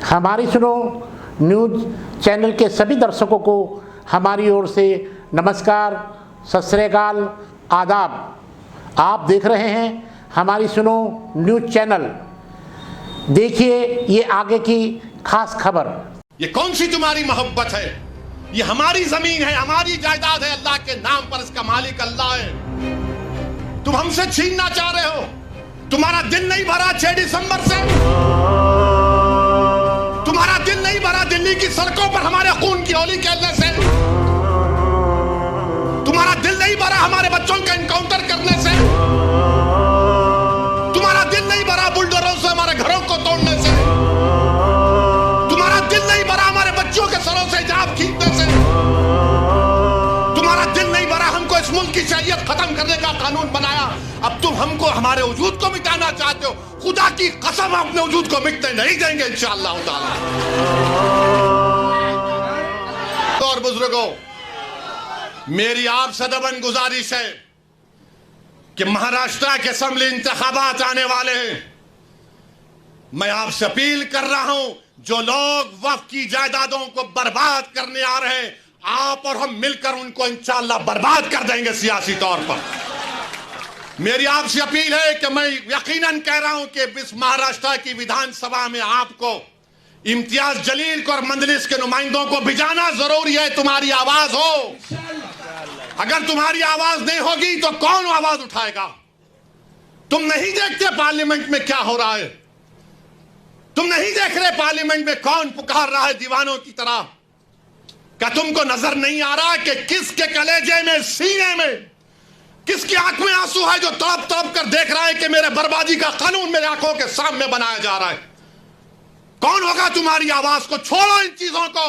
हमारी सुनो news channel के सभी दर्शकों को हमारी ओर से नमस्कार, सत श्री अकाल, आदाब। आप देख रहे हैं हमारी सुनो न्यूज़ चैनल। देखिए ये आगे की खास खबर। ये कौन सी तुम्हारी मोहब्बत है? ये हमारी जमीन है, हमारी जायदाद है, अल्लाह के नाम पर इसका मालिक अल्लाह है। तुम हमसे छीनना चाह रहे हो। तुम्हारा दिल नहीं भरा 6 दिसंबर से? तुम्हारा दिल नहीं भरा दिल्ली की सड़कों पर हमारे खून की होली खेलने से? तुम्हारा दिल नहीं भरा हमारे बच्चों का एनकाउंटर करने से? तुम्हारा दिल नहीं भरा बुलडोजरों से हमारे घरों को तोड़ने से? तुम्हारा दिल नहीं भरा हमारे बच्चों के सरों से हिजाब खींचने से? तुम्हारा दिल नहीं भरा हमको इस मुल्क की शरीयत खत्म करने का कानून बनाया, अब तुम हमको हमारे वजूद को मिटाना चाहते हो। खुदा की कसम अपने वजूद को मिटने नहीं देंगे इंशाअल्लाह ताला। और बुजुर्गों, मेरी आपसे दबन गुजारिश है कि महाराष्ट्र के असेंबली इंतखाबात आने वाले हैं। मैं आपसे अपील कर रहा हूं, जो लोग वक्फ की जायदादों को बर्बाद करने आ रहे हैं, आप और हम मिलकर उनको इंशाअल्लाह बर्बाद कर देंगे सियासी तौर पर। मेरी आपसे अपील है कि मैं यकीनन कह रहा हूं कि इस महाराष्ट्र की विधानसभा में आपको इम्तियाज जलील को और मंजलिस के नुमाइंदों को भिजाना जरूरी है। तुम्हारी आवाज हो, अगर तुम्हारी आवाज नहीं होगी तो कौन आवाज उठाएगा? तुम नहीं देखते पार्लियामेंट में क्या हो रहा है? तुम नहीं देख रहे पार्लियामेंट में कौन पुकार रहा है दीवानों की तरह? क्या तुमको नजर नहीं आ रहा कि किसके कलेजे में, सीने में, किसकी आंख में आंसू है जो तड़प तड़प कर देख रहा है कि मेरे बर्बादी का कानून मेरे आंखों के सामने बनाया जा रहा है? कौन होगा तुम्हारी आवाज को? छोड़ो इन चीजों को।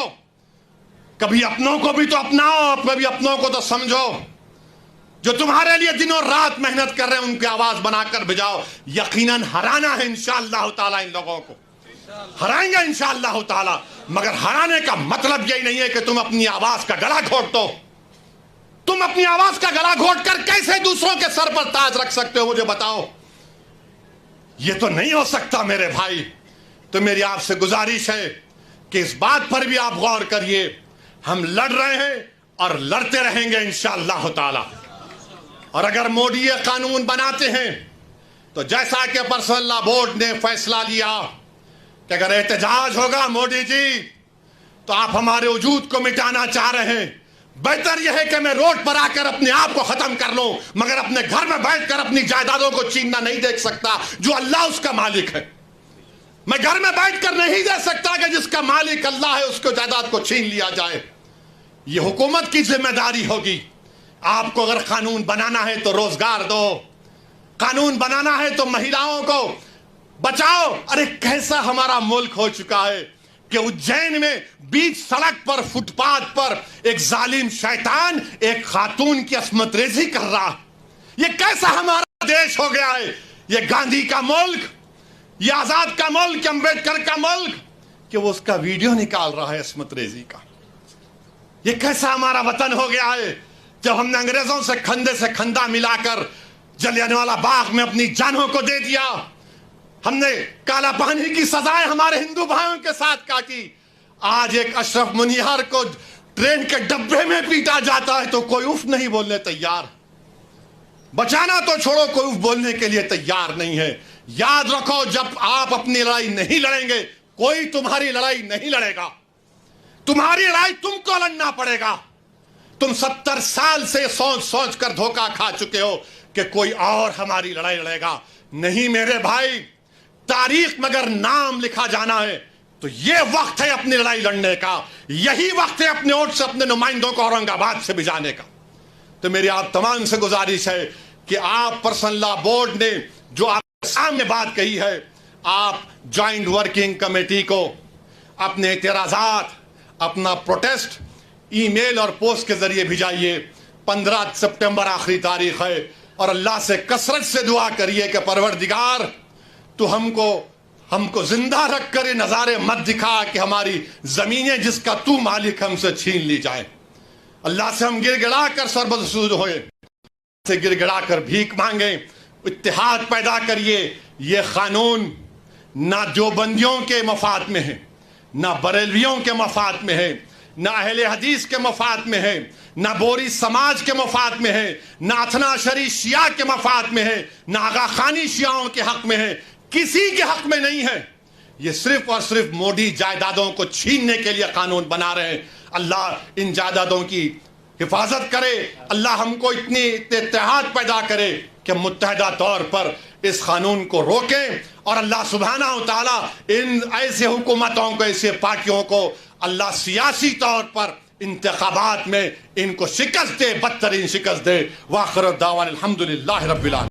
कभी अपनों को भी तो अपनाओ, कभी अपनों को तो समझो। जो तुम्हारे लिए दिनों रात मेहनत कर रहे हैं उनकी आवाज बनाकर भिजाओ। यकीनन हराना है इंशाअल्लाह ताला, इन लोगों को हराएंगे इंशाअल्लाह ताला। मगर हराने का मतलब यही नहीं है कि तुम अपनी आवाज का गला घोट दो। तुम अपनी आवाज का गला घोट कर कैसे दूसरों के सर पर ताज रख सकते हो, मुझे बताओ। यह तो नहीं हो सकता मेरे भाई। तो मेरी आपसे गुजारिश है कि इस बात पर भी आप गौर करिए। हम लड़ रहे हैं और लड़ते रहेंगे इंशाअल्लाह ताला। और अगर मोदी ये कानून बनाते हैं तो जैसा कि पर्सनल लॉ बोर्ड ने फैसला लिया कि अगर एहतजाज होगा मोदी जी तो आप हमारे वजूद को मिटाना चाह रहे हैं, बेहतर यह है कि मैं रोड पर आकर अपने आप को खत्म कर लूं, मगर अपने घर में बैठकर अपनी जायदादों को छीनना नहीं देख सकता जो अल्लाह उसका मालिक है। मैं घर में बैठकर नहीं दे सकता कि जिसका मालिक अल्लाह है उसको जायदाद को छीन लिया जाए। यह हुकूमत की जिम्मेदारी होगी। आपको अगर कानून बनाना है तो रोजगार दो, कानून बनाना है तो महिलाओं को बचाओ। अरे कैसा हमारा मुल्क हो चुका है कि उज्जैन में बीच सड़क पर, फुटपाथ पर एक जालिम शैतान एक खातून की अस्मत रेजी कर रहा है। यह कैसा हमारा देश हो गया है? यह गांधी का मुल्क, यह आजाद का मुल्क, अंबेडकर का मुल्क, कि वो उसका वीडियो निकाल रहा है अस्मत रेजी का। यह कैसा हमारा वतन हो गया है जब हमने अंग्रेजों से खंदा मिलाकर जलियांवाला बाग में अपनी जानों को दे दिया। हमने काला पानी की सजाएं हमारे हिंदू भाइयों के साथ काटी। आज एक अशरफ मुनियार को ट्रेन के डब्बे में पीटा जाता है तो कोई उफ नहीं बोलने तैयार। बचाना तो छोड़ो, कोई उफ बोलने के लिए तैयार नहीं है। याद रखो, जब आप अपनी लड़ाई नहीं लड़ेंगे कोई तुम्हारी लड़ाई नहीं लड़ेगा। तुम्हारी लड़ाई तुमको लड़ना पड़ेगा। तुम 70 साल से सोच सोच कर धोखा खा चुके हो कि कोई और हमारी लड़ाई लड़ेगा। नहीं मेरे भाई, तारीख में अगर नाम लिखा जाना है तो यह वक्त है अपनी लड़ाई लड़ने का। यही वक्त है अपने वोट से अपने नुमाइंदों को औरंगाबाद से भिजाने का। तो मेरी आप तमाम से गुजारिश है कि आप पर्सनल लॉ बोर्ड ने जो आपके सामने बात कही है, आप ज्वाइंट वर्किंग कमेटी को अपने एतराजात, अपना प्रोटेस्ट ईमेल और पोस्ट के जरिए भिजाइए। 15 सितंबर आखिरी तारीख है और अल्लाह से कसरत से दुआ करिए कि परवरदिगार तो हमको जिंदा रखकर ये नज़ारे मत दिखा कि हमारी जमीनें जिसका तू मालिक हमसे छीन ली जाए। अल्लाह से हम गिड़गिड़ा कर सरबसूद होए, से गिड़गिड़ा कर भीख मांगे, इत्तेहाद पैदा करिए। ये कानून ना देवबंदियों के मफाद में है, ना बरेलवियों के मफाद में है, ना अहले हदीस के मफाद में है, ना बोरी समाज के मफाद में है, ना अथना शरी शिया के मफाद में है, ना आगा खानी शियाओं के हक में है, किसी के हक में नहीं है। ये सिर्फ और सिर्फ मोदी जायदादों को छीनने के लिए कानून बना रहे हैं। अल्लाह इन जायदादों की हिफाजत करे, अल्लाह हमको इतनी इत्तेहाद पैदा करे कि मुत्तहदा तौर पर इस कानून को रोकें, और अल्लाह सुब्हानहू व तआला इन ऐसे हुकूमतों को, ऐसे पार्टियों को अल्लाह सियासी तौर पर इंतखाबात में इनको शिकस्त दे, बदतरीन शिकस्त दे। वाखिर दावाना अल्हम्दुलिल्लाहि रब्बिल आलमीन।